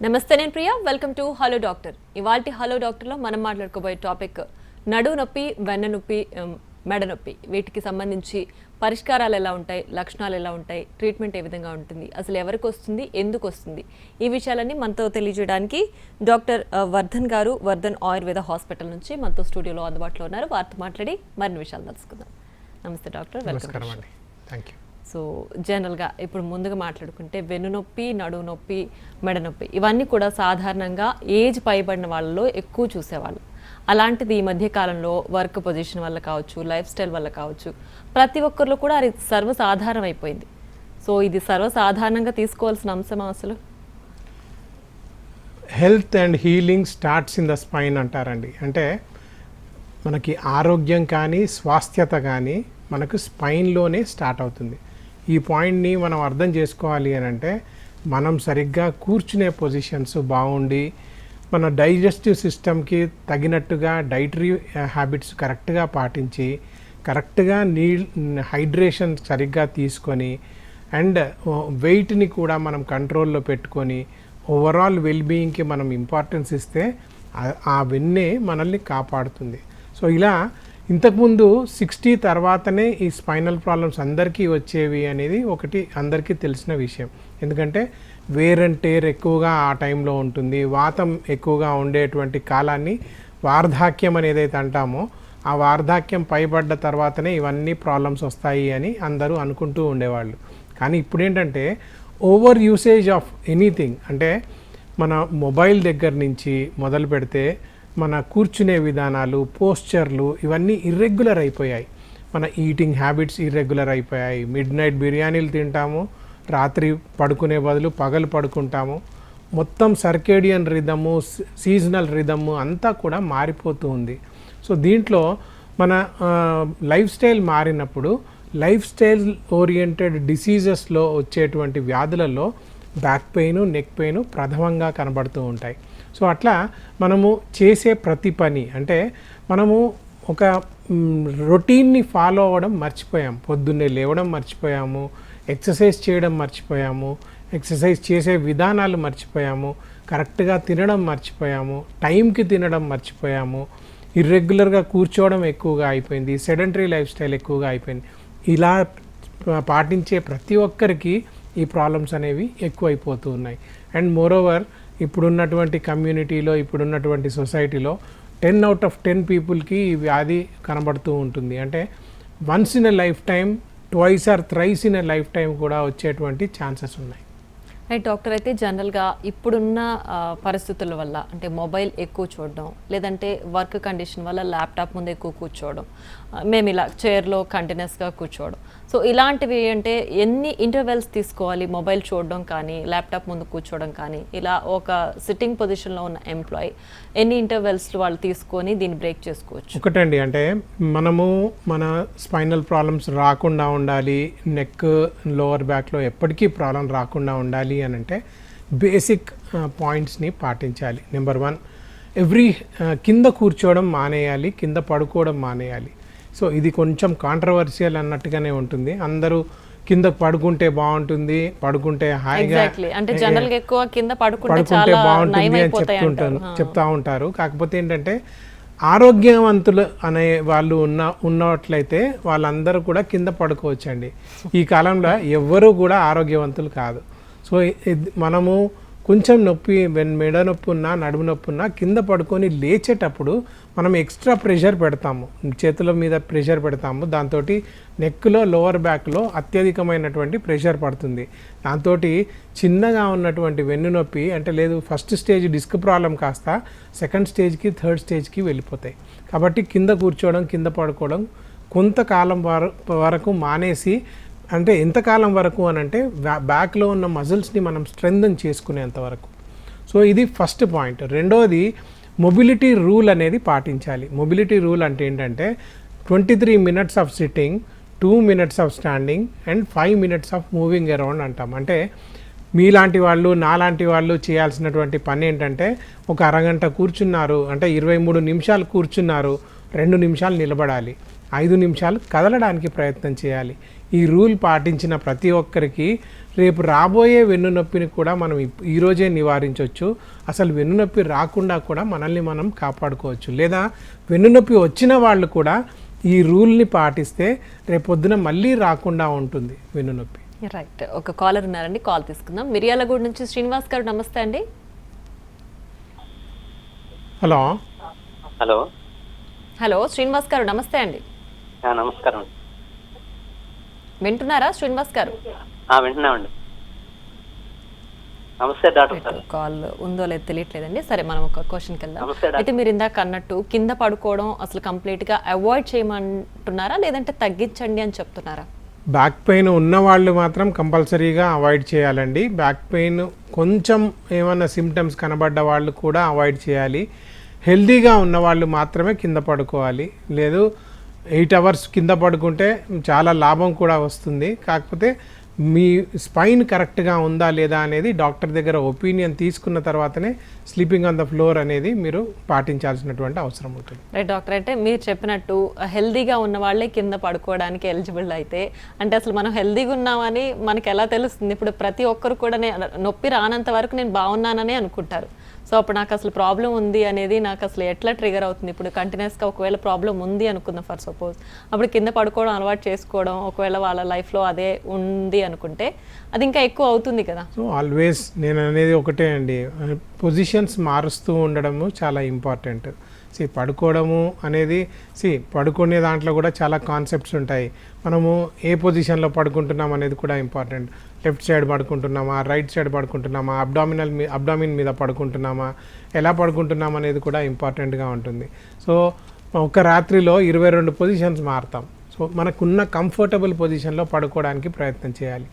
నమస్తే, నేను Priya. Welcome to hello doctor. ఇవాల్టి హలో డాక్టర్లో మనం మాట్లాడుకోబోయే టాపిక్ నడుము నొప్పి, వెన్న నొప్పి, మెడ నొప్పి. వీటికి సంబంధించి పరిష్కారాలు ఎలా ఉంటాయి, లక్షణాలు ఎలా ఉంటాయి, ట్రీట్మెంట్ ఏ విధంగా ఉంటుంది, అసలు ఎవరికి వస్తుంది, ఎందుకు వస్తుంది, ఈ విషయాలన్నీ మనతో తెలియజేయడానికి డాక్టర్ వర్ధన్ గారు వర్ధన్ ఆయుర్వేద హాస్పిటల్ నుంచి మనతో స్టూడియోలో అందుబాటులో ఉన్నారు. వారితో మాట్లాడి మరిన్ని విషయాలు తెలుసుకుందాం. నమస్తే doctor, welcome. Thank you. So జనరల్గా ఇప్పుడు ముందుగా మాట్లాడుకుంటే వెన్ను నొప్పి, నడుము నొప్పి, మెడ నొప్పి ఇవన్నీ కూడా సాధారణంగా ఏజ్ పైబడిన వాళ్ళలో ఎక్కువ చూసేవాళ్ళు. అలాంటిది ఈ మధ్య కాలంలో వర్క్ పొజిషన్ వల్ల కావచ్చు, లైఫ్ స్టైల్ వల్ల కావచ్చు, ప్రతి ఒక్కరిలో కూడా అది సర్వసాధారణం అయిపోయింది. సో ఇది సర్వసాధారణంగా తీసుకోవాల్సిన అంశం అసలు. Health and healing starts in the spine అంటారండి. అంటే మనకి ఆరోగ్యం కానీ స్వాస్థ్యత కానీ మనకు స్పైన్లోనే స్టార్ట్ అవుతుంది. ఈ పాయింట్ని మనం అర్థం చేసుకోవాలి అని అంటే మనం సరిగ్గా కూర్చునే పొజిషన్స్ బాగుండి మన డైజెస్టివ్ సిస్టమ్కి తగినట్టుగా డైటరీ హ్యాబిట్స్ కరెక్ట్గా పాటించి కరెక్ట్గా హైడ్రేషన్ సరిగ్గా తీసుకొని అండ్ వెయిట్ని కూడా మనం కంట్రోల్లో పెట్టుకొని ఓవరాల్ వెల్బీయింగ్కి మనం ఇంపార్టెన్స్ ఇస్తే అవన్నీ మనల్ని కాపాడుతుంది. సో ఇలా ఇంతకుముందు 60 తర్వాతనే ఈ స్పైనల్ ప్రాబ్లమ్స్ అందరికీ వచ్చేవి అనేది ఒకటి అందరికీ తెలిసిన విషయం. ఎందుకంటే వేర్ అండ్ టేర్ ఎక్కువగా ఆ టైంలో ఉంటుంది. వాతం ఎక్కువగా ఉండేటువంటి కాలాన్ని వార్ధాక్యం అని ఏదైతే అంటామో ఆ వార్ధాక్యం పైబడ్డ తర్వాతనే ఇవన్నీ ప్రాబ్లమ్స్ వస్తాయి అని అందరూ అనుకుంటూ ఉండేవాళ్ళు. కానీ ఇప్పుడు ఏంటంటే ఓవర్ యూసేజ్ ఆఫ్ ఎనీథింగ్, అంటే మన మొబైల్ దగ్గర నుంచి మొదలు పెడితే మన కూర్చునే విధానాలు, పోస్చర్లు ఇవన్నీ ఇర్రెగ్యులర్ అయిపోయాయి. మన ఈటింగ్ హ్యాబిట్స్ ఇర్రెగ్యులర్ అయిపోయాయి. మిడ్ నైట్ బిర్యానీలు తింటాము, రాత్రి పడుకునే బదులు పగలు పడుకుంటాము. మొత్తం సర్కేడియన్ రిథము, సీజనల్ రిథము అంతా కూడా మారిపోతూ ఉంది. సో దీంట్లో మన లైఫ్ స్టైల్ మారినప్పుడు లైఫ్ స్టైల్ ఓరియంటెడ్ డిసీజెస్లో వచ్చేటువంటి వ్యాధులలో బ్యాక్ పెయిన్, నెక్ పెయిన్ ప్రథమంగా కనబడుతూ ఉంటాయి. సో అట్లా మనము చేసే ప్రతి పని, అంటే మనము ఒక రొటీన్ని ఫాలో అవ్వడం మర్చిపోయాం. పొద్దున్నే లేవడం మర్చిపోయాము, ఎక్సర్సైజ్ చేయడం మర్చిపోయాము, ఎక్సర్సైజ్ చేసే విధానాలు మర్చిపోయాము, కరెక్ట్గా తినడం మర్చిపోయాము, టైంకి తినడం మర్చిపోయాము, ఇర్రెగ్యులర్గా కూర్చోవడం ఎక్కువగా అయిపోయింది, సెడెంటరీ లైఫ్ స్టైల్ ఎక్కువగా అయిపోయింది. ఇలా పాటించే ప్రతి ఒక్కరికి ఈ ప్రాబ్లమ్స్ అనేవి ఎక్కువైపోతూ ఉన్నాయి. అండ్ మోరోవర్ ఇప్పుడున్నటువంటి కమ్యూనిటీలో, ఇప్పుడున్నటువంటి సొసైటీలో 10 out of 10 పీపుల్కి ఈ వ్యాధి కనబడుతూ ఉంటుంది. అంటే once in a life time, twice or thrice in a life time కూడా వచ్చేటువంటి ఛాన్సెస్ ఉన్నాయి. Right doctor. అయితే జనరల్గా ఇప్పుడున్న పరిస్థితుల వల్ల, అంటే మొబైల్ ఎక్కువ చూడడం, లేదంటే వర్క్ కండిషన్ వల్ల ల్యాప్టాప్ ముందు ఎక్కువ కూర్చోవడం, మేము ఇలా చైర్లో కంటిన్యూస్గా కూర్చోవడం, సో ఇలాంటివి అంటే ఎన్ని ఇంటర్వెల్స్ తీసుకోవాలి మొబైల్ చూడడం కానీ, ల్యాప్టాప్ ముందు కూర్చోవడం కానీ, ఇలా ఒక సిట్టింగ్ పొజిషన్లో ఉన్న ఎంప్లాయీ ఎన్ని ఇంటర్వెల్స్ వాళ్ళు తీసుకొని దీన్ని బ్రేక్ చేసుకోవచ్చు? ఒకటండి, అంటే మనము మన స్పైనల్ ప్రాబ్లమ్స్ రాకుండా ఉండాలి, నెక్ లోవర్ బ్యాక్లో ఎప్పటికీ ప్రాబ్లం రాకుండా ఉండాలి అని అంటే బేసిక్ పాయింట్స్ని పాటించాలి. నెంబర్ 1, కింద కూర్చోవడం మానేయాలి, కింద పడుకోవడం మానేయాలి. సో ఇది కొంచెం కాంట్రవర్షియల్ అన్నట్టుగానే ఉంటుంది. అందరూ కింద పడుకుంటే బాగుంటుంది, పడుకుంటే హాయిగా పడుకుంటే బాగుంటుంది అని చెప్తా ఉంటారు. కాకపోతే ఏంటంటే ఆరోగ్యవంతులు అనే వాళ్ళు ఉన్నట్లయితే వాళ్ళందరూ కూడా కింద పడుకోవచ్చండి. ఈ కాలంలో ఎవ్వరూ కూడా ఆరోగ్యవంతులు కాదు. సో మనము కొంచెం నొప్పి, మెడ నొప్పి ఉన్నా, నడుము నొప్పి ఉన్నా కింద పడుకొని లేచేటప్పుడు మనం ఎక్స్ట్రా ప్రెషర్ పెడతాము, చేతుల మీద ప్రెషర్ పెడతాము. దాంతో నెక్లో, లోవర్ బ్యాక్లో అత్యధికమైనటువంటి ప్రెషర్ పడుతుంది. దాంతో చిన్నగా ఉన్నటువంటి వెన్ను నొప్పి, అంటే లేదు ఫస్ట్ స్టేజ్ డిస్క్ ప్రాబ్లం కాస్త సెకండ్ స్టేజ్కి, థర్డ్ స్టేజ్కి వెళ్ళిపోతాయి. కాబట్టి కింద కూర్చోవడం, కింద పడుకోవడం కొంతకాలం వరకు మానేసి, అంటే ఎంతకాలం వరకు అని అంటే బ్యాక్లో ఉన్న మజిల్స్ని మనం స్ట్రెంథన్ చేసుకునేంత వరకు. సో ఇది ఫస్ట్ పాయింట్. రెండోది మొబిలిటీ రూల్ అనేది పాటించాలి. మొబిలిటీ రూల్ అంటే ఏంటంటే 23 minutes of sitting, 2 minutes of standing and 5 minutes of moving around అంటాం. అంటే మీలాంటి వాళ్ళు, నాలాంటి వాళ్ళు చేయాల్సినటువంటి పని ఏంటంటే ఒక అరగంట కూర్చున్నారు అంటే 23 నిమిషాలు కూర్చున్నారు, 2 నిమిషాలు నిలబడాలి, 5 నిమిషాలు కదలడానికి ప్రయత్నం చేయాలి. ఈ రూల్ పాటించిన ప్రతి ఒక్కరికి రేపు రాబోయే వెన్నునొప్పిని కూడా మనం ఈరోజే నివారించవచ్చు. అసలు వెన్నునొప్పి రాకుండా కూడా మనల్ని మనం కాపాడుకోవచ్చు. లేదా వెన్నునొప్పి వచ్చిన వాళ్ళు కూడా ఈ రూల్ని పాటిస్తే రేపొద్దున మళ్ళీ రాకుండా ఉంటుంది వెన్నునొప్పి. రైట్, ఒక కాలర్ ఉన్నారండి, కాల్ తీసుకుందాం. మిర్యాలగూడ నుంచి శ్రీనివాస్ గారు, నమస్తే అండి. హలో హలో హలో శ్రీనివాస్ గారు, నమస్తే అండి. నమస్కారం. వింటున్నారా శ్రీనివాస్ గారు? వింటున్నామండి. నమస్తే డాక్టర్ సార్. కాల్ ఉందో లేదో తెలియట్లేదండి. సరే, మనం ఒక క్వశ్చన్కి వెళ్దాం. నమస్తే డాక్టర్. అయితే మీరు ఇందాక అన్నట్టు కింద పడుకోవడం అసలు కంప్లీట్గా అవాయిడ్ చేయమంటున్నారా, లేదంటే తగ్గించండి అని చెప్తున్నారా? బ్యాక్ పెయిన్ ఉన్న వాళ్ళు మాత్రం కంపల్సరీగా అవాయిడ్ చేయాలండి. బ్యాక్ పెయిన్ కొంచెం ఏమైనా సిమ్టమ్స్ కనబడ్డ వాళ్ళు కూడా అవాయిడ్ చేయాలి. హెల్దీగా ఉన్న వాళ్ళు మాత్రమే కింద పడుకోవాలి. లేదు 8 అవర్స్ కింద పడుకుంటే చాలా లాభం కూడా వస్తుంది. కాకపోతే మీ స్పైన్ కరెక్ట్గా ఉందా లేదా అనేది డాక్టర్ దగ్గర ఒపీనియన్ తీసుకున్న తర్వాతనే స్లీపింగ్ ఆన్ ద ఫ్లోర్ అనేది మీరు పాటించాల్సినటువంటి అవసరం ఉంటుంది. రైట్ డాక్టర్, అంటే మీరు చెప్పినట్టు హెల్దీగా ఉన్న వాళ్ళే కింద పడుకోవడానికి ఎలిజిబుల్ అయితే, అంటే అసలు మనం హెల్దీగా ఉన్నామని మనకి ఎలా తెలుస్తుంది? ఇప్పుడు ప్రతి ఒక్కరు కూడా నొప్పి రానంత వరకు నేను బాగున్నానని అనుకుంటారు. సో అప్పుడు నాకు అసలు ప్రాబ్లం ఉంది అనేది నాకు అసలు ఎట్లా ట్రిగర్ అవుతుంది? ఇప్పుడు కంటిన్యూస్గా ఒకవేళ ప్రాబ్లం ఉంది అనుకుందాం ఫర్ సపోజ్, అప్పుడు కింద పడుకోవడం అలవాటు చేసుకోవడం, ఒకవేళ వాళ్ళ లైఫ్లో అదే ఉంది అనుకుంటే అది ఇంకా ఎక్కువ అవుతుంది కదా. సో ఆల్వేస్ నేను అనేది ఒకటే అండి, పొజిషన్స్ మారుస్తూ ఉండడము చాలా ఇంపార్టెంట్. పడుకోవడము అనేది పడుకునే దాంట్లో కూడా చాలా కాన్సెప్ట్స్ ఉంటాయి. మనము ఏ పొజిషన్లో పడుకుంటున్నాం అనేది కూడా ఇంపార్టెంట్. లెఫ్ట్ సైడ్ పడుకుంటున్నామా, రైట్ సైడ్ పడుకుంటున్నామా, అబ్డామిన్ మీద పడుకుంటున్నామా, ఎలా పడుకుంటున్నాం అనేది కూడా ఇంపార్టెంట్గా ఉంటుంది. సో ఒక రాత్రిలో 22 పొజిషన్స్ మారుతాం. సో మనకున్న కంఫర్టబుల్ పొజిషన్లో పడుకోవడానికి ప్రయత్నం చేయాలి.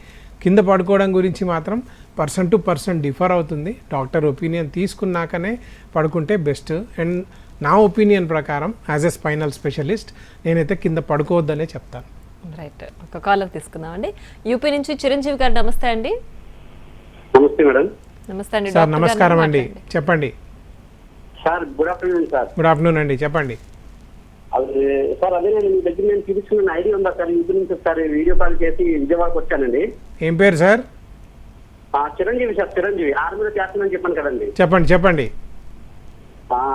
కింద పడుకోవడం గురించి మాత్రం పర్సన్ టు పర్సన్ డిఫర్ అవుతుంది. డాక్టర్ ఒపీనియన్ తీసుకున్నాకనే పడుకుంటే బెస్ట్. అండ్ నా ఒపీనియన్ ప్రకారం యాజ్ ఎ స్పైనల్ స్పెషలిస్ట్ నేనైతే కింద పడుకోవద్దనే చెప్తాను. రైట్, ఒక కాలర్ తీసుకుందామండి. యూపీ నుంచి చిరంజీవి గారు, నమస్తే అండి. నమస్తే మేడం. నమస్తే అండి. సార్ నమస్కారం అండి, చెప్పండి. Sir good afternoon sir. Good afternoon అండి, చెప్పండి. అది సార్, అదే నేను మీ దగ్గర నేను చూపించుకున్న ఐడియా ఉందా సార్? యూపీ నుంచి ఒకసారి వీడియో కాల్ చేసి విజయవాడకి వచ్చానండి. ఏం పేరు సార్? చిరంజీవి సార్, చిరంజీవి ఆర్మీలో చేస్తానని చెప్పాను కదండి. చెప్పండి.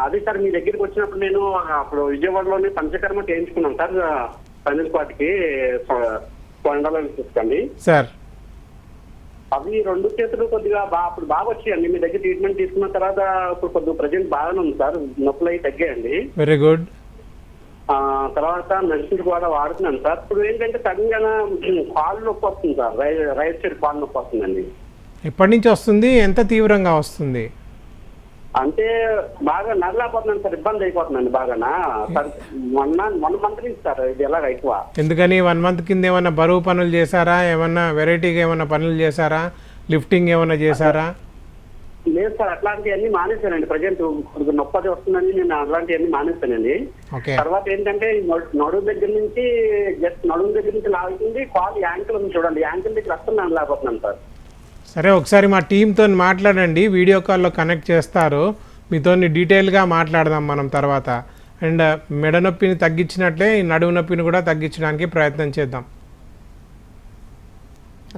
అదే సార్, మీ దగ్గరికి వచ్చినప్పుడు నేను అప్పుడు విజయవాడలోనే పంచకర్మ చేయించుకున్నాను సార్. ఫైనల్ పార్టీకి కొండలో తీసుకోండి సార్. అవి 2 చేతులు కొద్దిగా అప్పుడు బాగా వచ్చాయండి. మీ దగ్గర ట్రీట్మెంట్ తీసుకున్న తర్వాత ఇప్పుడు కొద్దిగా ప్రజెంట్ బాగానే ఉంది సార్. నొప్పులు అవి తగ్గాయండి. Very good. తర్వాత మెడిసిన్ కూడా వాడుతున్నాను సార్. ఇప్పుడు ఏంటంటే సడన్గా కాళ్ళు నొప్పి వస్తుంది సార్. రైట్ సైడ్ కాళ్ళు నొప్పి వస్తుందండి. ఎప్పటి నుంచి వస్తుంది? ఎంత తీవ్రంగా వస్తుంది? అంటే బాగా నడలేకపోతున్నాను సార్, ఇబ్బంది అయిపోతుందండి బాగానా సార్. మొన్న మంత్ నుంచి సార్ ఇది ఎలాగ ఎక్కువ. ఎందుకని 1 మంత్ కింద ఏమన్నా బరువు పనులు చేశారా? ఏమన్నా వెరైటీగా ఏమన్నా పనులు చేశారా? లిఫ్టింగ్ ఏమన్నా చేశారా? లేదు సార్, అట్లాంటివన్నీ మానేశానండి. ప్రజెంట్ నొప్పి అది వస్తుందని నేను అట్లాంటివన్నీ మానేశానండి. తర్వాత ఏంటంటే నడుము దగ్గర నుంచి జస్ట్ నడుము దగ్గర నుంచి లాగుతుంది, కాల్ యాంకిల్ ఉంది చూడండి, యాంకిల్ దగ్గర వస్తున్నాను లేకపోతున్నాను సార్. సరే, ఒకసారి మా టీంతో మాట్లాడండి, వీడియో కాల్లో కనెక్ట్ చేస్తారు. మీతో డీటెయిల్గా మాట్లాడదాం మనం తర్వాత. అండ్ మెడ నొప్పిని తగ్గించినట్లే ఈ నడుము నొప్పిని కూడా తగ్గించడానికి ప్రయత్నం చేద్దాం.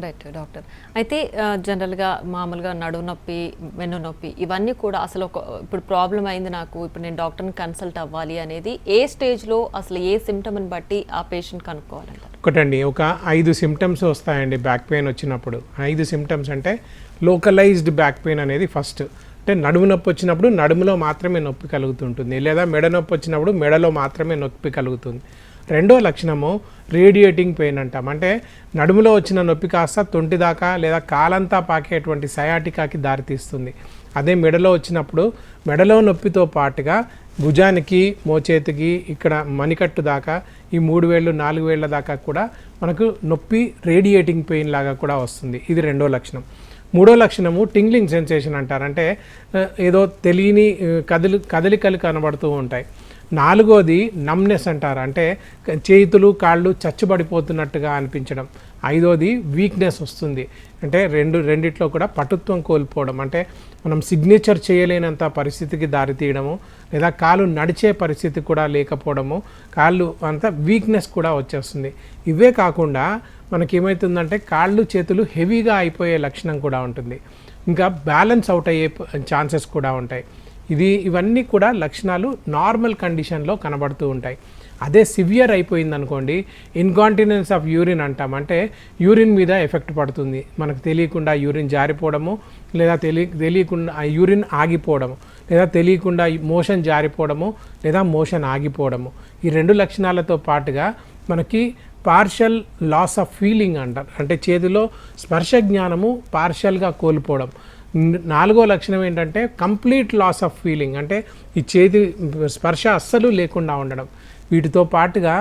రైట్ డాక్టర్, అయితే జనరల్గా మామూలుగా నడుము నొప్పి, వెన్ను నొప్పి ఇవన్నీ కూడా అసలు ఇప్పుడు ప్రాబ్లం అయింది నాకు, ఇప్పుడు నేను డాక్టర్ని కన్సల్ట్ అవ్వాలి అనేది ఏ స్టేజ్లో అసలు ఏ సిమ్టమ్ని బట్టి ఆ పేషెంట్ కనుక్కోవాలంటారు? ఒకటండి, ఒక 5 సిమ్టమ్స్ వస్తాయండి బ్యాక్ పెయిన్ వచ్చినప్పుడు. 5 సిమ్టమ్స్ అంటే లోకలైజ్డ్ బ్యాక్ పెయిన్ అనేది ఫస్ట్. అంటే నడుము నొప్పి వచ్చినప్పుడు నడుములో మాత్రమే నొప్పి కలుగుతుంటుంది, లేదా మెడ నొప్పి వచ్చినప్పుడు మెడలో మాత్రమే నొప్పి కలుగుతుంది. రెండో లక్షణము రేడియేటింగ్ పెయిన్ అంటాం. అంటే నడుములో వచ్చిన నొప్పి కాస్త తొంటి దాకా లేదా కాలంతా పాకేటువంటి సయాటికాకి దారితీస్తుంది. అదే మెడలో వచ్చినప్పుడు మెడలో నొప్పితో పాటుగా భుజానికి, మోచేతికి, ఇక్కడ మణికట్టు దాకా, ఈ 3 వేళ్ళు 4 వేళ్ళ దాకా కూడా మనకు నొప్పి రేడియేటింగ్ పెయిన్ లాగా కూడా వస్తుంది. ఇది రెండో లక్షణం. మూడో లక్షణము టింగ్లింగ్ సెన్సేషన్ అంటారు. అంటే ఏదో తెలియని కదలికలు కనబడుతూ ఉంటాయి. నాలుగోది నమ్నెస్ అంటారు, అంటే చేతులు కాళ్ళు చచ్చుబడిపోతున్నట్టుగా అనిపించడం. ఐదోది వీక్నెస్ వస్తుంది, అంటే రెండిట్లో కూడా పటుత్వం కోల్పోవడం, అంటే మనం సిగ్నేచర్ చేయలేనంత పరిస్థితికి దారితీయడము, లేదా కాళ్ళు నడిచే పరిస్థితి కూడా లేకపోవడము, కాళ్ళు అంత వీక్నెస్ కూడా వచ్చేస్తుంది. ఇవే కాకుండా మనకేమవుతుందంటే కాళ్ళు చేతులు హెవీగా అయిపోయే లక్షణం కూడా ఉంటుంది, ఇంకా బ్యాలెన్స్ అవుట్ అయ్యే ఛాన్సెస్ కూడా ఉంటాయి. ఇవన్నీ కూడా లక్షణాలు నార్మల్ కండిషన్లో కనబడుతూ ఉంటాయి. అదే సివియర్ అయిపోయింది అనుకోండి, ఇన్కాంటినెన్స్ ఆఫ్ యూరిన్ అంటాం, అంటే యూరిన్ మీద ఎఫెక్ట్ పడుతుంది. మనకు తెలియకుండా యూరిన్ జారిపోవడము, లేదా తెలియకుండా యూరిన్ ఆగిపోవడము, లేదా తెలియకుండా మోషన్ జారిపోవడము, లేదా మోషన్ ఆగిపోవడము. ఈ రెండు లక్షణాలతో పాటుగా మనకి పార్షల్ లాస్ ఆఫ్ ఫీలింగ్ అంటారు, అంటే చేతిలో స్పర్శ జ్ఞానము పార్షల్గా కోల్పోవడం. నాలుగో లక్షణం ఏంటంటే కంప్లీట్ లాస్ ఆఫ్ ఫీలింగ్, అంటే ఈ చేతి స్పర్శ అస్సలు లేకుండా ఉండడం. వీటితో పాటుగా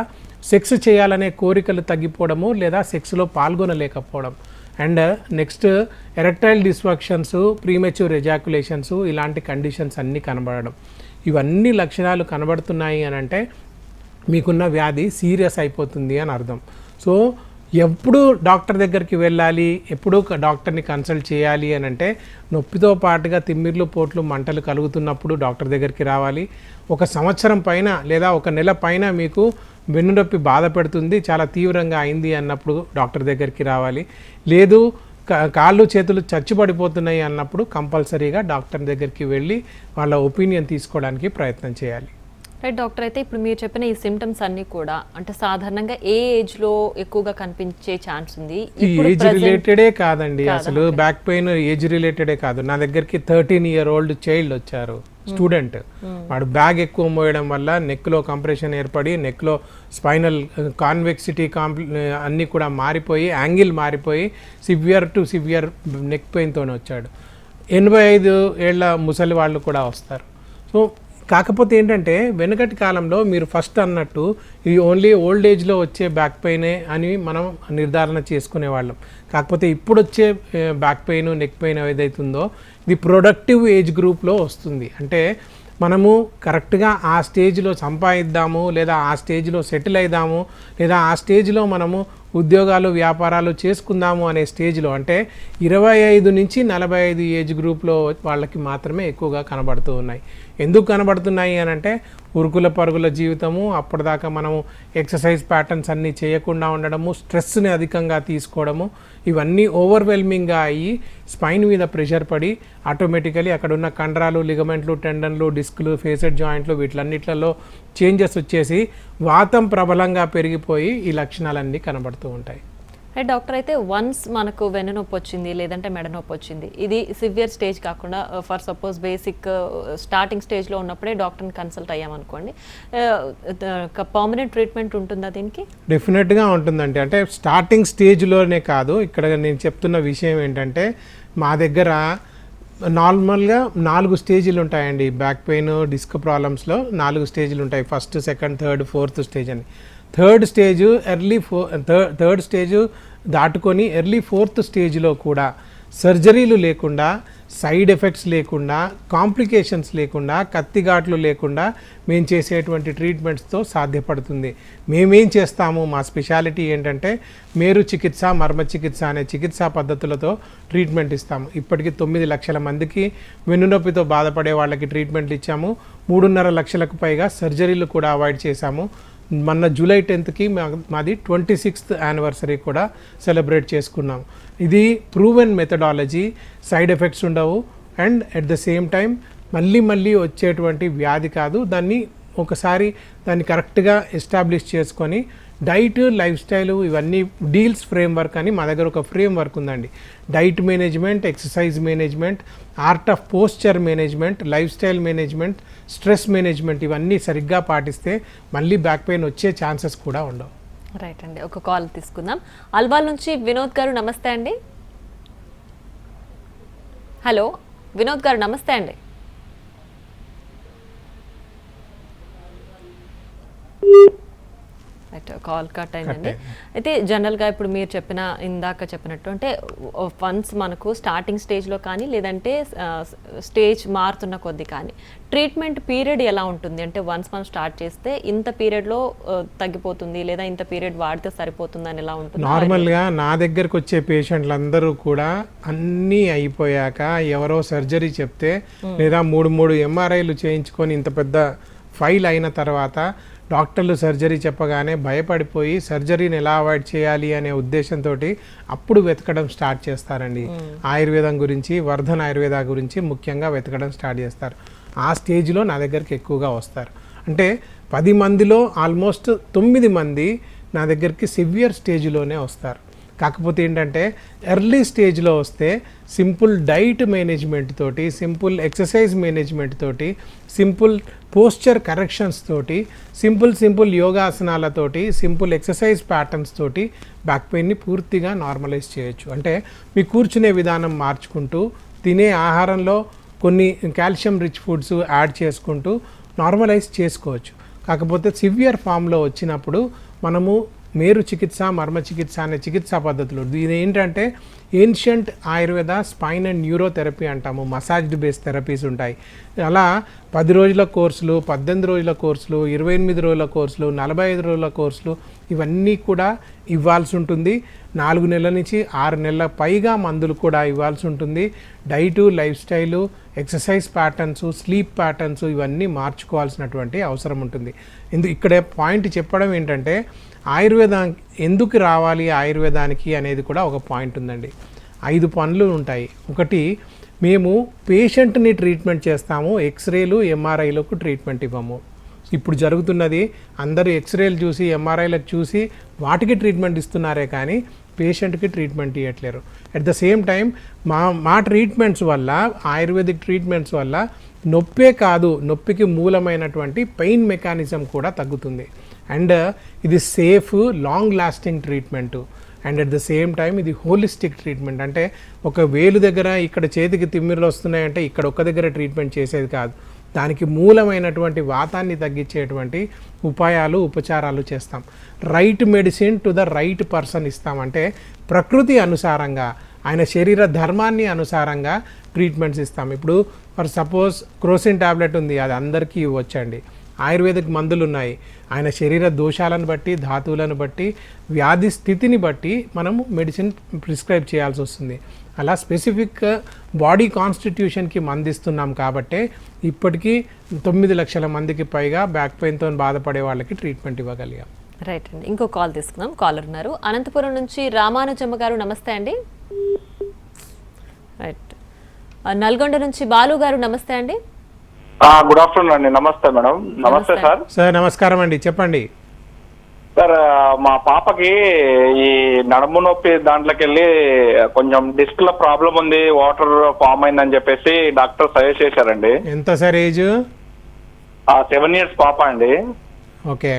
సెక్స్ చేయాలనే కోరికలు తగ్గిపోవడము, లేదా సెక్స్లో పాల్గొనలేకపోవడం. And next erectile dysfunctions, premature ejaculations, ఇలాంటి కండిషన్స్ అన్నీ కనబడడం. ఇవన్నీ లక్షణాలు కనబడుతున్నాయి అని అంటే మీకున్న వ్యాధి సీరియస్ అయిపోతుంది అని అర్థం. సో ఎప్పుడు డాక్టర్ దగ్గరికి వెళ్ళాలి, ఎప్పుడు డాక్టర్ని కన్సల్ట్ చేయాలి అని అంటే నొప్పితో పాటుగా తిమ్మిర్లు, పోట్లు, మంటలు కలుగుతున్నప్పుడు డాక్టర్ దగ్గరికి రావాలి. 1 సంవత్సరం పైన లేదా 1 నెల పైన మీకు వెన్నునొప్పి బాధ పెడుతుంది, చాలా తీవ్రంగా అయింది అన్నప్పుడు డాక్టర్ దగ్గరికి రావాలి. లేదు కాళ్ళు చేతులు చచ్చుబడిపోతున్నాయి అన్నప్పుడు కంపల్సరీగా డాక్టర్ దగ్గరికి వెళ్ళి వాళ్ళ ఒపీనియన్ తీసుకోవడానికి ప్రయత్నం చేయాలి. రైట్ డాక్టర్, అయితే ఇప్పుడు మీరు చెప్పిన ఈ సిమ్టమ్స్ అన్నీ కూడా అంటే సాధారణంగా ఏ ఏజ్లో ఎక్కువగా కనిపించే ఛాన్స్ ఉంది? ఏజ్ రిలేటెడే కాదండి, అసలు బ్యాక్ పెయిన్ ఏజ్ రిలేటెడే కాదు. నా దగ్గరికి 13-year-old చైల్డ్ వచ్చారు, స్టూడెంట్. వాడు బ్యాగ్ ఎక్కువ మోయడం వల్ల నెక్లో కంప్రెషన్ ఏర్పడి నెక్లో స్పైనల్ కాన్వెక్సిటీ అన్నీ కూడా మారిపోయి, యాంగిల్ మారిపోయి సివియర్ టు సివియర్ నెక్ పెయిన్తోనే వచ్చాడు. 85 ఏళ్ల ముసలి వాళ్ళు కూడా వస్తారు. సో కాకపోతే ఏంటంటే వెనకటి కాలంలో మీరు ఫస్ట్ అన్నట్టు ఇది ఓన్లీ ఓల్డ్ ఏజ్లో వచ్చే బ్యాక్ పెయినే అని మనం నిర్ధారణ చేసుకునేవాళ్ళం. కాకపోతే ఇప్పుడు వచ్చే బ్యాక్ పెయిన్, నెక్ పెయిన్ ఏదైతుందో ఇది ప్రొడక్టివ్ ఏజ్ గ్రూప్లో వస్తుంది. అంటే మనము కరెక్ట్గా ఆ స్టేజ్లో సంపాదిద్దాము, లేదా ఆ స్టేజ్లో సెటిల్ అయిదాము, లేదా ఆ స్టేజ్లో మనము ఉద్యోగాలు, వ్యాపారాలు చేసుకుందాము అనే స్టేజ్లో, అంటే 25 నుంచి 45 ఏజ్ గ్రూప్లో వాళ్ళకి మాత్రమే ఎక్కువగా కనబడుతూ ఉన్నాయి. ఎందుకు కనబడుతున్నాయి అని అంటే ఉరుకుల పరుగుల జీవితము, అప్పటిదాకా మనము ఎక్సర్సైజ్ ప్యాటర్న్స్ అన్నీ చేయకుండా ఉండడము, స్ట్రెస్ని అధికంగా తీసుకోవడము, ఇవన్నీ ఓవర్వెల్మింగ్గా అయ్యి స్పైన్ మీద ప్రెషర్ పడి ఆటోమేటికలీ అక్కడ ఉన్న కండరాలు, లిగమెంట్లు, టెండన్లు, డిస్కులు, ఫేసెడ్ జాయింట్లు వీటిలన్నిట్లలో చేంజెస్ వచ్చేసి వాతం ప్రబలంగా పెరిగిపోయి ఈ లక్షణాలన్నీ కనబడుతూ ఉంటాయి. రైట్ డాక్టర్, అయితే వన్స్ మనకు వెన్నునొప్పి వచ్చింది లేదంటే మెడ నొప్పి వచ్చింది, ఇది సివియర్ స్టేజ్ కాకుండా ఫర్ సపోజ్ బేసిక్ స్టార్టింగ్ స్టేజ్లో ఉన్నప్పుడే డాక్టర్ని కన్సల్ట్ అయ్యామనుకోండి, పర్మనెంట్ ట్రీట్మెంట్ ఉంటుందా దీనికి? డెఫినెట్గా ఉంటుందండి. అంటే స్టార్టింగ్ స్టేజ్లోనే కాదు, ఇక్కడ నేను చెప్తున్న విషయం ఏంటంటే మా దగ్గర నార్మల్గా 4 స్టేజీలు ఉంటాయండి. బ్యాక్ పెయిన్, డిస్క్ ప్రాబ్లమ్స్లో 4 స్టేజీలు ఉంటాయి. First, second, third, fourth stage అని. థర్డ్ స్టేజ్ దాటుకొని ఎర్లీ 4th స్టేజ్లో కూడా సర్జరీలు లేకుండా, సైడ్ ఎఫెక్ట్స్ లేకుండా, కాంప్లికేషన్స్ లేకుండా, కత్తిఘాట్లు లేకుండా మేము చేసేటువంటి ట్రీట్మెంట్స్తో సాధ్యపడుతుంది. మేమేం చేస్తాము, మా స్పెషాలిటీ ఏంటంటే మేరు చికిత్స, మర్మ చికిత్స అనే చికిత్సా పద్ధతులతో ట్రీట్మెంట్ ఇస్తాము. ఇప్పటికీ 9 లక్షల మందికి వెన్నునొప్పితో బాధపడే వాళ్ళకి ట్రీట్మెంట్లు ఇచ్చాము. 3.5 లక్షలకు పైగా సర్జరీలు కూడా అవాయిడ్ చేశాము. మొన్న జూలై 10th మాది 26th యానివర్సరీ కూడా సెలబ్రేట్ చేసుకున్నాం. ఇది ప్రూవెన్ మెథడాలజీ, సైడ్ ఎఫెక్ట్స్ ఉండవు, and at the same time మళ్ళీ వచ్చేటువంటి వ్యాధి కాదు. దాన్ని కరెక్ట్గా ఎస్టాబ్లిష్ చేసుకొని డైట్, లైఫ్ స్టైల్, ఇవన్నీ డీల్స్ ఫ్రేమ్వర్క్ అని మా దగ్గర ఒక ఫ్రేమ్వర్క్ ఉందండి. Diet management, exercise management, art of posture management, life style management, stress management, ఇవన్నీ సరిగ్గా పాటిస్తే మళ్ళీ బ్యాక్ పెయిన్ వచ్చే ఛాన్సెస్ కూడా ఉండవు. రైట్ అండి, ఒక కాల్ తీసుకుందాం. అల్వాల్ నుంచి వినోద్ గారు, నమస్తే అండి. హలో వినోద్ గారు, నమస్తే అండి. రైట్, కాల్ కట్ అయిందండి. అయితే జనరల్గా ఇప్పుడు మీరు ఇందాక చెప్పినట్టు అంటే వన్స్ మనకు స్టార్టింగ్ స్టేజ్లో కానీ లేదంటే స్టేజ్ మారుతున్న కొద్దీ కానీ ట్రీట్మెంట్ పీరియడ్ ఎలా ఉంటుంది అంటే వన్స్ మనం స్టార్ట్ చేస్తే ఇంత పీరియడ్లో తగ్గిపోతుంది లేదా ఇంత పీరియడ్ వాడితే సరిపోతుంది అని ఎలా ఉంటుంది? నార్మల్గా నా దగ్గరకు వచ్చే పేషెంట్లందరూ కూడా అన్నీ అయిపోయాక ఎవరో సర్జరీ చెప్తే లేదా మూడు ఎంఆర్ఐలు చేయించుకొని ఇంత పెద్ద ఫైల్ అయిన తర్వాత డాక్టర్లు సర్జరీ చెప్పగానే భయపడిపోయి సర్జరీని ఎలా అవాయిడ్ చేయాలి అనే ఉద్దేశంతో అప్పుడు వెతకడం స్టార్ట్ చేస్తారండి. ఆయుర్వేదం గురించి, వర్ధన్ ఆయుర్వేద గురించి ముఖ్యంగా వెతకడం స్టార్ట్ చేస్తారు. ఆ స్టేజ్లో నా దగ్గరికి ఎక్కువగా వస్తారు. అంటే 10 మందిలో ఆల్మోస్ట్ 9 మంది నా దగ్గరికి సివియర్ స్టేజ్లోనే వస్తారు. కాకపోతే ఏంటంటే ఎర్లీ స్టేజ్లో వస్తే సింపుల్ డైట్ మేనేజ్మెంట్ తోటి, సింపుల్ ఎక్సర్సైజ్ మేనేజ్మెంట్ తోటి, సింపుల్ పోస్చర్ కరెక్షన్స్ తోటి, సింపుల్ యోగాసనాలతోటి, సింపుల్ ఎక్సర్సైజ్ ప్యాటర్న్స్ తోటి బ్యాక్ పెయిన్ని పూర్తిగా నార్మలైజ్ చేయొచ్చు. అంటే మీ కూర్చునే విధానం మార్చుకుంటూ, తినే ఆహారంలో కొన్ని కాల్షియం రిచ్ ఫుడ్స్ యాడ్ చేసుకుంటూ నార్మలైజ్ చేసుకోవచ్చు. కాకపోతే సివియర్ ఫామ్లో వచ్చినప్పుడు మనము మేరు చికిత్స, మర్మ చికిత్స అనే చికిత్సా పద్ధతులు, ఇది ఏంటంటే ancient Ayurveda spine and neurotherapy అంటాము. మసాజ్డ్ బేస్డ్ థెరపీస్ ఉంటాయి. అలా 10 రోజుల కోర్సులు, 18 రోజుల కోర్సులు, 28 రోజుల కోర్సులు, 45 రోజుల కోర్సులు ఇవన్నీ కూడా ఇవ్వాల్సి ఉంటుంది. 4 నెలల నుంచి 6 నెలల పైగా మందులు కూడా ఇవ్వాల్సి ఉంటుంది. Diet, life style, exercise patterns, sleep patterns ఇవన్నీ మార్చుకోవాల్సినటువంటి అవసరం ఉంటుంది. ఇక్కడ పాయింట్ చెప్పడం ఏంటంటే ఆయుర్వేదం ఎందుకు రావాలి ఆయుర్వేదానికి అనేది కూడా ఒక పాయింట్ ఉందండి. 5 పనులు ఉంటాయి. ఒకటి, మేము పేషెంట్ని ట్రీట్మెంట్ చేస్తాము, ఎక్స్రేలు ఎంఆర్ఐలకు ట్రీట్మెంట్ ఇవ్వము. ఇప్పుడు జరుగుతున్నది అందరూ ఎక్స్రేలు చూసి ఎంఆర్ఐలకు చూసి వాటికి ట్రీట్మెంట్ ఇస్తున్నారే కానీ పేషెంట్కి ట్రీట్మెంట్ ఇవ్వట్లేరు. అట్ ద సేమ్ టైం మా ట్రీట్మెంట్స్ వల్ల, ఆయుర్వేదిక్ ట్రీట్మెంట్స్ వల్ల నొప్పే కాదు, నొప్పికి మూలమైనటువంటి పెయిన్ మెకానిజం కూడా తగ్గుతుంది. అండ్ ఇది safe, long lasting treatment. And at the same time ఇది హోలిస్టిక్ ట్రీట్మెంట్. అంటే ఒక వేలు దగ్గర ఇక్కడ చేతికి తిమ్మిర్లు వస్తున్నాయంటే ఇక్కడ ఒక్క దగ్గర ట్రీట్మెంట్ చేసేది కాదు, దానికి మూలమైనటువంటి వాతాన్ని తగ్గించేటువంటి ఉపాయాలు, ఉపచారాలు చేస్తాం. Right medicine to the right person ఇస్తామంటే ప్రకృతి అనుసారంగా, ఆయన శరీర ధర్మాన్ని అనుసారంగా ట్రీట్మెంట్స్ ఇస్తాం. ఇప్పుడు ఫర్ సపోజ్ క్రోసిన్ టాబ్లెట్ ఉంది, అది అందరికీ ఇవ్వచ్చండి. ఆయుర్వేదిక్ మందులు ఉన్నాయి, ఆయన శరీర దోషాలను బట్టి, ధాతువులను బట్టి, వ్యాధి స్థితిని బట్టి మనము మెడిసిన్ ప్రిస్క్రైబ్ చేయాల్సి వస్తుంది. అలా స్పెసిఫిక్ బాడీ కాన్స్టిట్యూషన్కి మందిస్తున్నాం కాబట్టే ఇప్పటికీ 9 లక్షల మందికి పైగా బ్యాక్ పెయిన్తో బాధపడే వాళ్ళకి ట్రీట్మెంట్ ఇవ్వగలిగాం. రైట్ అండి, ఇంకో కాల్ తీసుకుందాం. కాలర్ ఉన్నారు అనంతపురం నుంచి రామానుజమ్మ గారు, నమస్తే అండి. రైట్, నల్గొండ నుంచి బాలు గారు, నమస్తే అండి. గుడ్ ఆఫ్టర్నూన్ అండి. నమస్తే మేడం. నమస్తే సార్. సార్ నమస్కారం అండి, చెప్పండి సార్. మా పాపకి ఈ నడుము నొప్పి దాంట్లోకి వెళ్ళి కొంచెం డిస్క్ లో ప్రాబ్లం ఉంది, వాటర్ ఫామ్ అయిందని చెప్పేసి డాక్టర్ సజెస్ట్ చేశారండి. ఎంత సార్ ఏజ్? 7 years పాప అండి. ఓకే.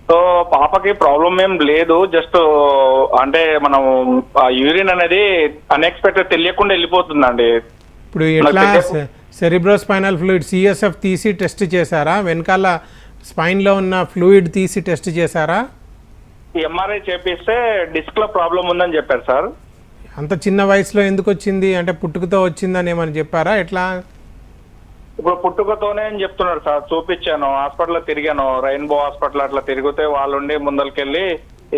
సో పాపకి ప్రాబ్లం ఏం లేదు, జస్ట్ అంటే మనం యూరిన్ అనేది అన్ఎక్స్పెక్టెడ్ తెలియకుండా వెళ్ళిపోతుందండి. ఇప్పుడు ఎట్లా సెరిబ్రోస్పైనల్ ఫ్లూయిడ్ సిఎస్ఎఫ్ తీసి టెస్ట్ చేశారా? వెనకాల స్పైన్లో ఉన్న ఫ్లూయిడ్ తీసి టెస్ట్ చేశారా? ఎంఆర్ఐ చేపిస్తే డిస్క్ లో ప్రాబ్లం ఉందని చెప్పారు సార్. అంత చిన్న వయసులో ఎందుకు వచ్చింది అంటే పుట్టుకతో వచ్చిందని ఏమని చెప్పారా? ఎట్లా? ఇప్పుడు పుట్టుకతోనే అని చెప్తున్నారు సార్. చూపించాను, హాస్పిటల్లో తిరిగాను, రెయిన్బో హాస్పిటల్ అట్లా తిరిగితే వాళ్ళుండి ముందరికెళ్ళి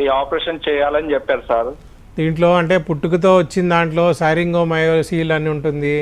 ఈ ఆపరేషన్ చేయాలని చెప్పారు సార్. దీంట్లో అంటే పుట్టుకతో వచ్చిన దాంట్లో సైరింగోమయోసిల్ అని ఉంటుంది,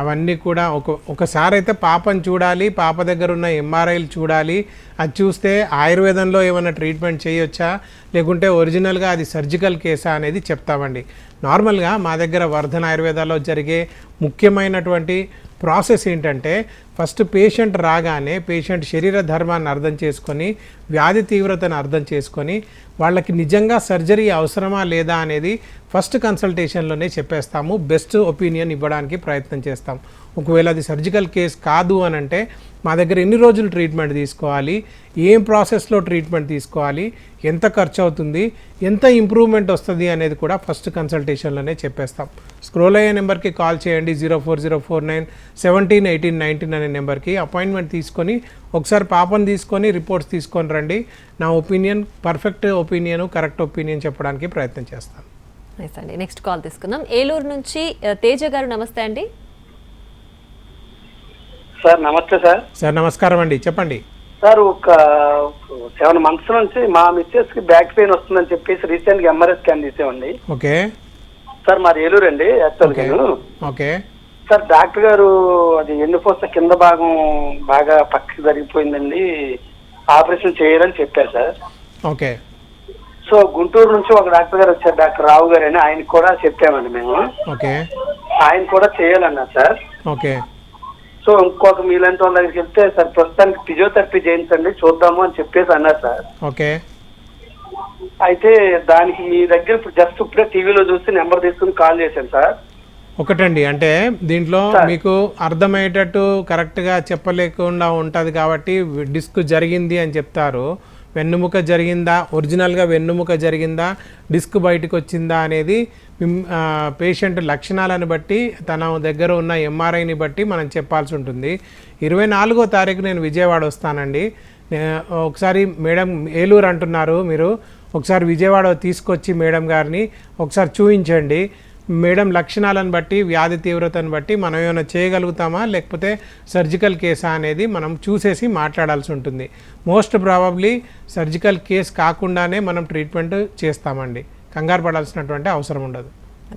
అవన్నీ కూడా ఒకసారి అయితే పాపను చూడాలి, పాప దగ్గర ఉన్న ఎంఆర్ఐలు చూడాలి. అది చూస్తే ఆయుర్వేదంలో ఏమైనా ట్రీట్మెంట్ చేయొచ్చా, లేకుంటే ఒరిజినల్గా అది సర్జికల్ కేసా అనేది చెప్తామండి. నార్మల్గా మా దగ్గర వర్ధన్ ఆయుర్వేదాలో జరిగే ముఖ్యమైనటువంటి ప్రాసెస్ ఏంటంటే ఫస్ట్ పేషెంట్ రాగానే పేషెంట్ శరీర ధర్మాన్ని అర్థం చేసుకొని, వ్యాధి తీవ్రతను అర్థం చేసుకొని, వాళ్ళకి నిజంగా సర్జరీ అవసరమా లేదా అనేది ఫస్ట్ కన్సల్టేషన్లోనే చెప్పేస్తాము. బెస్ట్ ఒపీనియన్ ఇవ్వడానికి ప్రయత్నం చేస్తాం. ఒకవేళ అది సర్జికల్ కేస్ కాదు అని అంటే మా దగ్గర ఎన్ని రోజులు ట్రీట్మెంట్ తీసుకోవాలి, ఏం ప్రాసెస్లో ట్రీట్మెంట్ తీసుకోవాలి, ఎంత ఖర్చు అవుతుంది, ఎంత ఇంప్రూవ్మెంట్ వస్తుంది అనేది కూడా ఫస్ట్ కన్సల్టేషన్ కన్సల్టేషన్లోనే చెప్పేస్తాం. స్క్రోల్ అయ్యే నెంబర్కి కాల్ చేయండి, 04049171819 అనే నెంబర్కి అపాయింట్మెంట్ తీసుకొని ఒకసారి పాపను తీసుకొని రిపోర్ట్స్ తీసుకొని రండి. నా opinion perfect opinion, correct opinion చెప్పడానికి ప్రయత్నం చేస్తాను. నైస్ అండి. నెక్స్ట్ కాల్ తీసుకుందాం. ఏలూరు నుంచి తేజ గారు, నమస్తే అండి. సార్ నమస్తే సార్. సార్ నమస్కారం అండి, చెప్పండి. సార్ ఒక 7 months నుంచి మా మిస్సెస్ కి బ్యాక్ పెయిన్ వస్తుందని చెప్పేసి రీసెంట్ గా ఎంఆర్ఐ స్కాన్ చేసామండి. ఓకే సార్ మాది ఏలూరు అండి యాక్చువల్ గా. ఓకే సార్ డాక్టర్ గారు అది ఎన్నుపోస కింద భాగం బాగా పక్కకి జరిగిపోయిందండి, ఆపరేషన్ చేయాలని చెప్పారు సార్. ఓకే సో గుంటూరు నుంచి ఒక డాక్టర్ గారు వచ్చారు, డాక్టర్ రావు గారు అని, ఆయనకి కూడా చెప్పామండి మేము. ఓకే ఆయన కూడా చేయాలన్నారు సార్. ఓకే సో ఇంకొక మీలాంటి వాళ్ళ దగ్గరికి వెళ్తే సార్ ప్రస్తుతానికి ఫిజియోథెరపీ చేయించండి చూద్దాము అని చెప్పేసి అన్నారు సార్. ఓకే అయితే దానికి మీ దగ్గర జస్ట్ ఇప్పుడే టీవీలో చూసి నెంబర్ తీసుకుని కాల్ చేశాను సార్. ఒకటండి, అంటే దీంట్లో మీకు అర్థమయ్యేటట్టు కరెక్ట్గా చెప్పలేకుండా ఉంటుంది కాబట్టి డిస్క్ జరిగింది అని చెప్తారు. వెన్నుముక జరిగిందా, ఒరిజినల్గా వెన్నుముక జరిగిందా, డిస్క్ బయటకు వచ్చిందా అనేది పేషెంట్ లక్షణాలను బట్టి తన దగ్గర ఉన్న ఎంఆర్ఐని బట్టి మనం చెప్పాల్సి ఉంటుంది. 24వ తారీఖు నేను విజయవాడ వస్తానండి. ఒకసారి మేడం ఏలూరు అంటున్నారు మీరు, ఒకసారి విజయవాడ తీసుకొచ్చి మేడం గారిని ఒకసారి చూపించండి. మేడం లక్షణాలను బట్టి, వ్యాధి తీవ్రతను బట్టి మనం ఏమైనా చేయగలుగుతామా లేకపోతే సర్జికల్ కేసా అనేది మనం చూసేసి మాట్లాడాల్సి ఉంటుంది. మోస్ట్ ప్రాబబ్లీ సర్జికల్ కేస్ కాకుండానే మనం ట్రీట్మెంట్ చేస్తామండి, కంగారు పడాల్సినటువంటి అవసరం ఉండదు.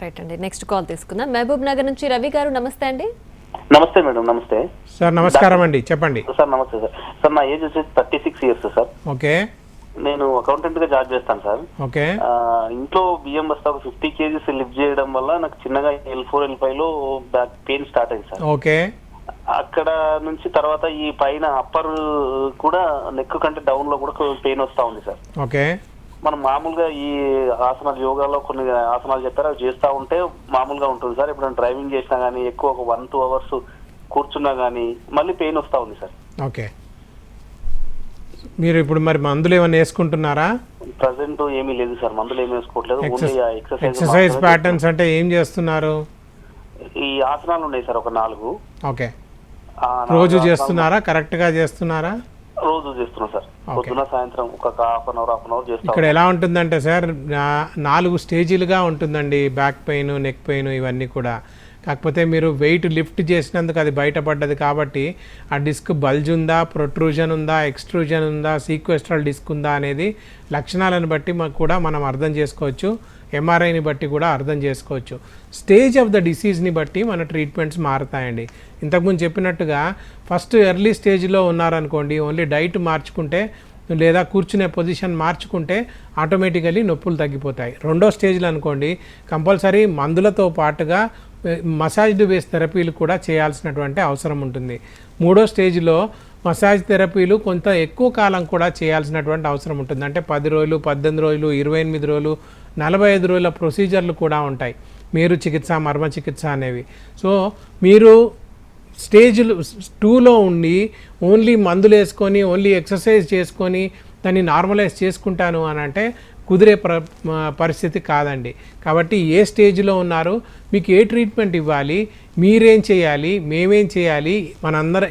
రైట్ అండి. నెక్స్ట్ కాల్ తీసుకుందాం. మహబూబ్ నగర్ నుంచి రవి గారు, నమస్తే అండి. నమస్తే మేడం. నమస్తే సార్. నమస్కారం అండి, చెప్పండి సార్. నమస్తే సార్. సార్ నా ఏజ్ వచ్చేసి 36 years సార్. ఓకే. నేను అకౌంటెంట్ గా జాబ్ చేస్తాను సార్. ఓకే. ఇంట్లో బియ్యం బస్తా ఒక 50 kgs లిఫ్ట్ చేయడం వల్ల నాకు చిన్నగా L4 L5 లో బ్యాక్ పెయిన్ స్టార్ట్ అయింది సార్. ఓకే. అక్కడ నుంచి తర్వాత ఈ పైన అప్పర్ కూడా నెక్ కంటే డౌన్ లో కూడా పెయిన్ వస్తా ఉంది సార్. ఓకే. మనం మామూలుగా ఈ ఆసనాలు, యోగాలో కొన్ని ఆసనాలు చెప్పారు, అవి చేస్తూ ఉంటే మామూలుగా ఉంటుంది సార్. ఇప్పుడు డ్రైవింగ్ చేసినా కానీ ఎక్కువ ఒక 1-2 hours కూర్చున్నా కానీ మళ్ళీ పెయిన్ వస్తూ ఉంది సార్. ఓకే. మీరు ఇప్పుడు మరి మందులు ఏమైనా వేసుకుంటున్నారా? ప్రజెంట్ ఏమీ లేదు సార్, మందులు ఏమి వేసుకోవట్లేదు. ఎక్సర్సైజ్ ప్యాటర్న్స్ అంటే ఏం చేస్తున్నారు? ఈ ఆసనాలు ఉన్నాయి సార్ ఒక 4. ఓకే. రోజు చేస్తున్నారా? కరెక్ట్ గా చేస్తున్నారా? రోజు చేస్తున్నా సార్. పొద్దున సాయంత్రం ఒక హాఫ్ అన్ అవర్ చేస్తాం. ఇక్కడ ఎలా ఉంటుందంటే సార్ 4 స్టేజీలుగా ఉంటుందండి బ్యాక్ పెయిన్, నెక్ పెయిన్ ఇవన్నీ కూడా. కాకపోతే మీరు వెయిట్ లిఫ్ట్ చేసినందుకు అది బయటపడ్డది కాబట్టి ఆ డిస్క్ బల్జ్ ఉందా, ప్రొట్రూజన్ ఉందా, ఎక్స్ట్రూజన్ ఉందా, సీక్వెస్ట్రల్ డిస్క్ ఉందా అనేది లక్షణాలను బట్టి కూడా మనం అర్థం చేసుకోవచ్చు. ఎంఆర్ఐని బట్టి కూడా అర్థం చేసుకోవచ్చు. స్టేజ్ ఆఫ్ ద డిసీజ్ని బట్టి మన ట్రీట్మెంట్స్ మారుతాయండి. ఇంతకుముందు చెప్పినట్టుగా ఫస్ట్ ఎర్లీ స్టేజ్లో ఉన్నారనుకోండి, ఓన్లీ డైట్ మార్చుకుంటే లేదా కూర్చునే పొజిషన్ మార్చుకుంటే ఆటోమేటికలీ నొప్పులు తగ్గిపోతాయి. రెండో స్టేజ్లో అనుకోండి, కంపల్సరీ మందులతో పాటుగా మసాజ్ బేస్ థెరపీలు కూడా చేయాల్సినటువంటి అవసరం ఉంటుంది. మూడో స్టేజ్లో మసాజ్ థెరపీలు కొంత ఎక్కువ కాలం కూడా చేయాల్సినటువంటి అవసరం ఉంటుంది. అంటే 10 రోజులు, 18 రోజులు, 28 రోజులు, 45 రోజుల ప్రొసీజర్లు కూడా ఉంటాయి. మేరు చికిత్స, మర్మ చికిత్స అనేవి. సో మీరు స్టేజ్ 2లో ఉండి ఓన్లీ మందులు వేసుకొని, ఓన్లీ ఎక్సర్సైజ్ చేసుకొని దాన్ని నార్మలైజ్ చేసుకుంటాను అని అంటే కుదిరే పరిస్థితి కాదండి. కాబట్టి ఏ స్టేజ్లో ఉన్నారు, మీకు ఏ ట్రీట్మెంట్ ఇవ్వాలి, మీరేం చేయాలి, మేమేం చేయాలి,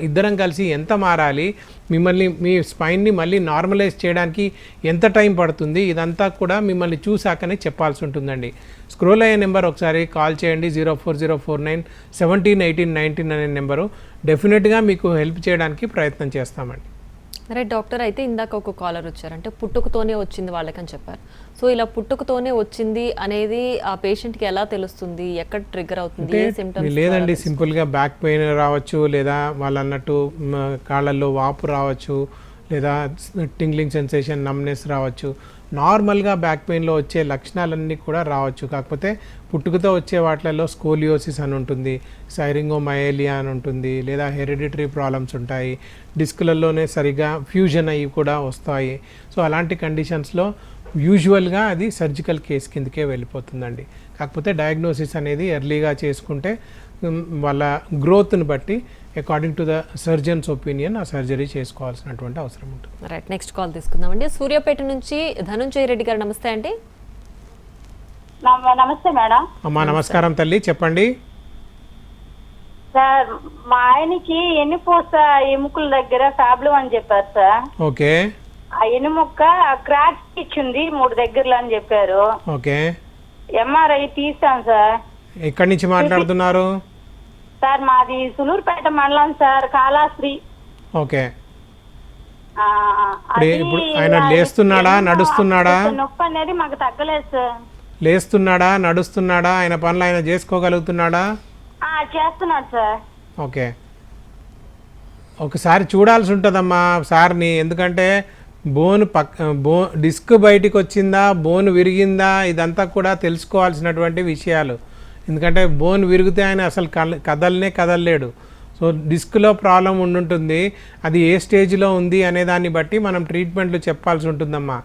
ఇద్దరం కలిసి ఎంత మారాలి, మిమ్మల్ని మీ స్పైన్ని మళ్ళీ నార్మలైజ్ చేయడానికి ఎంత టైం పడుతుంది, ఇదంతా కూడా మిమ్మల్ని చూశాకనే చెప్పాల్సి ఉంటుందండి. స్క్రోల్ అయ్యే నెంబర్ ఒకసారి కాల్ చేయండి, 04049171819 అనే నెంబరు. డెఫినెట్గా మీకు హెల్ప్ చేయడానికి ప్రయత్నం చేస్తామండి. Right doctor. అయితే ఇందాక ఒక కాలర్ వచ్చారంటే పుట్టుకతోనే వచ్చింది వాళ్ళకని చెప్పారు. సో ఇలా పుట్టుకతోనే వచ్చింది అనేది ఆ పేషెంట్కి ఎలా తెలుస్తుంది, ఎక్కడ ట్రిగ్గర్ అవుతుంది, ఏ సిమ్టమ్స్? లేదండి, సింపుల్గా బ్యాక్ పెయిన్ రావచ్చు, లేదా వాళ్ళు అన్నట్టు కాళ్ళల్లో వాపు రావచ్చు, లేదా టింగ్లింగ్ సెన్సేషన్, నమ్నెస్ రావచ్చు. నార్మల్గా బ్యాక్ పెయిన్లో వచ్చే లక్షణాలన్నీ కూడా రావచ్చు. కాకపోతే పుట్టుకతో వచ్చే వాటిలలో స్కోలియోసిస్ అని ఉంటుంది, సైరింగోమయేలియా అని ఉంటుంది, లేదా హెరిడిటరీ ప్రాబ్లమ్స్ ఉంటాయి, డిస్కులలోనే సరిగా ఫ్యూజన్ అయ్యి కూడా వస్తాయి. సో అలాంటి కండిషన్స్లో యూజువల్గా అది సర్జికల్ కేస్ కిందకే వెళ్ళిపోతుందండి. కాకపోతే డయాగ్నోసిస్ అనేది ఎర్లీగా చేసుకుంటే వాళ్ళ గ్రోత్ని బట్టి according to the surgeons opinion ఆ సర్జరీ చేసుకోవాల్సినటువంటి అవసరం ఉంటుంది. రైట్. నెక్స్ట్ కాల్ తీసుకుందామండి. సూర్యాపేట నుంచి ధనుంజయ రెడ్డి గారు, నమస్తే అండి. నమస్తే మేడం. అమ్మా నమస్కారం తల్లి, చెప్పండి. సార్ మా ఆయనకి ఎన్నిపూస ఎముకల దగ్గర ప్రాబ్లం అని చెప్పారు సార్. ఓకే. ఆ ఎన్నుముక్క క్రాక్స్ ఇచ్చింది 3 దగ్గరలో అని చెప్పారు. ఓకే. ఎంఆర్ఐ తీసాం సార్. ఎక్కడి నుంచి మాట్లాడుతున్నారు? సార్ మాది సులూరుపేట మండలం సార్, కాళాశ్రీ. ఓకే. ఆ, ఇప్పుడు ఆయన లేస్తున్నాడా, నడుస్తున్నాడా? నొప్పి అనేది మాకు తగ్గలేదు సార్. లేస్తున్నాడా, నడుస్తున్నాడా, ఆయన పనులు ఆయన చేసుకోగలుగుతున్నాడా? చేస్తున్నాడు సార్. ఓకే. ఒకసారి చూడాల్సి ఉంటుందమ్మా సార్ని, ఎందుకంటే డిస్క్ బయటికి వచ్చిందా, బోన్ విరిగిందా, ఇదంతా కూడా తెలుసుకోవాల్సినటువంటి విషయాలు. ఎందుకంటే బోన్ విరిగితే ఆయన అసలు కదలలేడు. సో డిస్క్లో ప్రాబ్లం ఉండుంటుంది. అది ఏ స్టేజ్లో ఉంది అనే దాన్ని బట్టి మనం ట్రీట్మెంట్లు చెప్పాల్సి ఉంటుందమ్మా.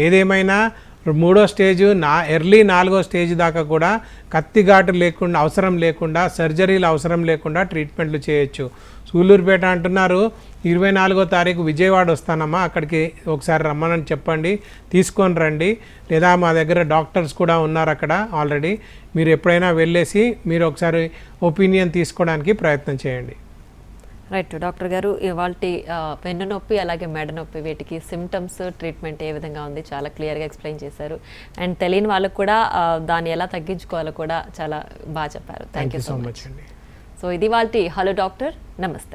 ఏదేమైనా 3వ స్టేజ్, ఎర్లీ 4వ స్టేజ్ దాకా కూడా కత్తిఘాటు లేకుండా, అవసరం లేకుండా, సర్జరీలు అవసరం లేకుండా ట్రీట్మెంట్లు చేయొచ్చు. సూళ్ళూరుపేట అంటున్నారు, 24వ తారీఖు విజయవాడ వస్తానమ్మా, అక్కడికి ఒకసారి రమ్మని చెప్పండి, తీసుకొని రండి. లేదా మా దగ్గర డాక్టర్స్ కూడా ఉన్నారు అక్కడ ఆల్రెడీ. మీరు ఎప్పుడైనా వెళ్ళేసి మీరు ఒకసారి ఒపీనియన్ తీసుకోవడానికి ప్రయత్నం చేయండి. రైట్ డాక్టర్ గారు, ఇవాళ వెన్ను నొప్పి అలాగే మెడ నొప్పి వీటికి సిమ్టమ్స్, ట్రీట్మెంట్ ఏ విధంగా ఉంది చాలా క్లియర్గా ఎక్స్ప్లెయిన్ చేశారు. అండ్ తెలియని వాళ్ళకు కూడా దాన్ని ఎలా తగ్గించుకోవాలో కూడా చాలా బాగా చెప్పారు. థ్యాంక్ యూ సో మచ్ అండి. సో ఇది వాళ్ళ హలో డాక్టర్. నమస్తే.